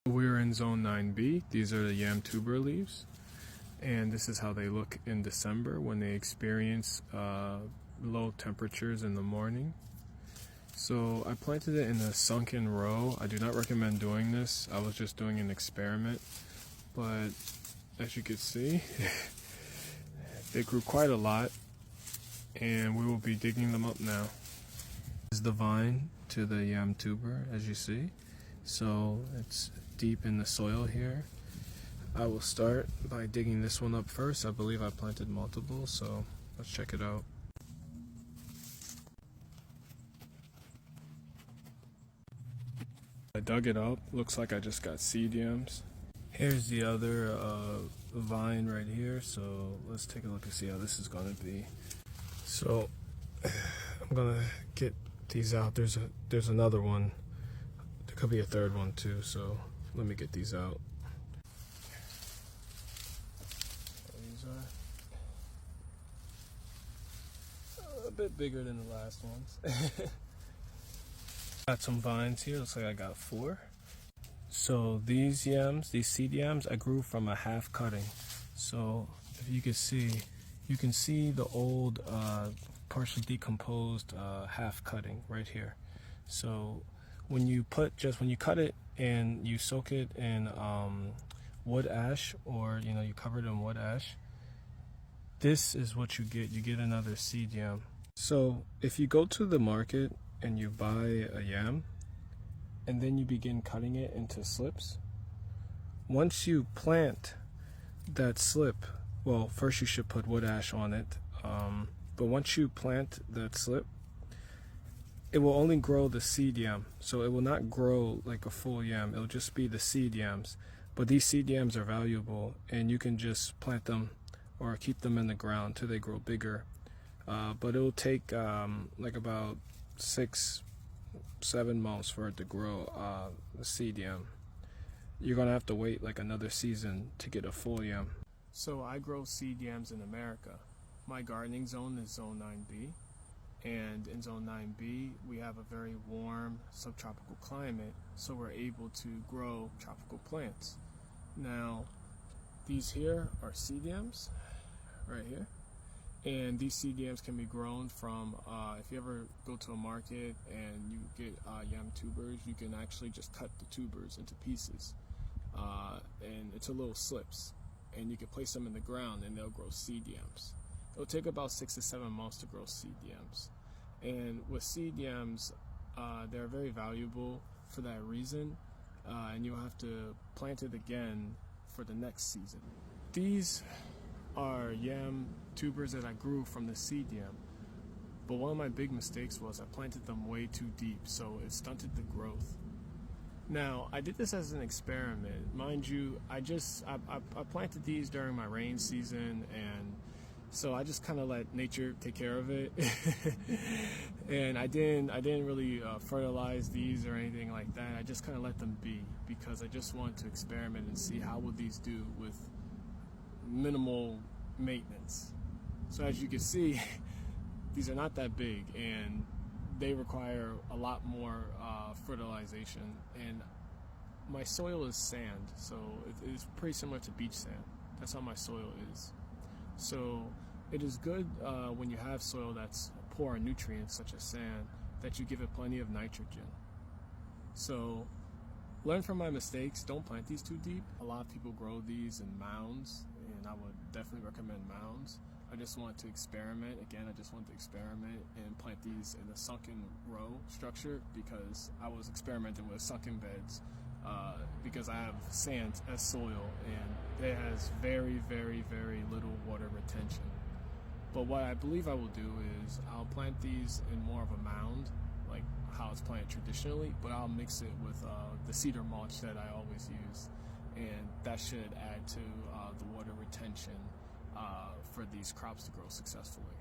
We're in zone 9B. These are the yam tuber leaves, and this is how they look in December when they experience low temperatures in the morning. So I planted it in a sunken row. I do not recommend doing this. I was just doing an experiment, but as you can see, they grew quite a lot, and we will be digging them up now. This is the vine to the yam tuber, as you see. So it's deep in the soil here. I will start by digging this one up first. I believe I planted multiple, so let's check it out. I dug it up. Looks like I just got seed yams. Here's the other vine right here, so let's take a look and see how this is going to be. So I'm gonna get these out. There's another one. There could be a third one too, so let me get these out. These are a bit bigger than the last ones. Got some vines here. Looks like I got 4. So these yams, these seed yams, I grew from a half cutting. So if you can see the old partially decomposed half cutting right here. So when you cut it and you soak it in wood ash, or you cover it in wood ash, this is what you get. You get another seed yam. So if you go to the market and you buy a yam and then you begin cutting it into slips, once you plant that slip, well, first you should put wood ash on it, but once you plant that slip, it will only grow the seed yam. So it will not grow like a full yam. It'll just be the seed yams. But these seed yams are valuable, and you can just plant them or keep them in the ground till they grow bigger. But it will take like about 6-7 months for it to grow a seed yam. You're gonna have to wait like another season to get a full yam. So I grow seed yams in America. My gardening zone is zone 9B. And in zone 9B, we have a very warm subtropical climate, so we're able to grow tropical plants. Now, these here are seed yams, right here. And these seed yams can be grown from, if you ever go to a market and you get yam tubers, you can actually just cut the tubers into pieces, and into little slips. And you can place them in the ground and they'll grow seed yams. It'll take about 6 to 7 months to grow seed yams. And with seed yams, they're very valuable for that reason, and you'll have to plant it again for the next season. These are yam tubers that I grew from the seed yam, but one of my big mistakes was I planted them way too deep, so it stunted the growth. Now, I did this as an experiment. Mind you, I planted these during my rain season, and so I just kind of let nature take care of it. And I didn't really fertilize these or anything like that. I just kind of let them be, because I just wanted to experiment and see how would these do with minimal maintenance. So as you can see, these are not that big, and they require a lot more fertilization. And my soil is sand, so it's pretty similar to beach sand. That's how my soil is. So it is good when you have soil that's poor in nutrients, such as sand, that you give it plenty of nitrogen. So learn from my mistakes. Don't plant these too deep. A lot of people grow these in mounds, and I would definitely recommend mounds. I just wanted to experiment. Again, I just wanted to experiment and plant these in a sunken row structure, because I was experimenting with sunken beds, because I have sand as soil, and it has very, very, very little water retention. But what I believe I will do is I'll plant these in more of a mound, like how it's planted traditionally, but I'll mix it with the cedar mulch that I always use, and that should add to the water retention for these crops to grow successfully.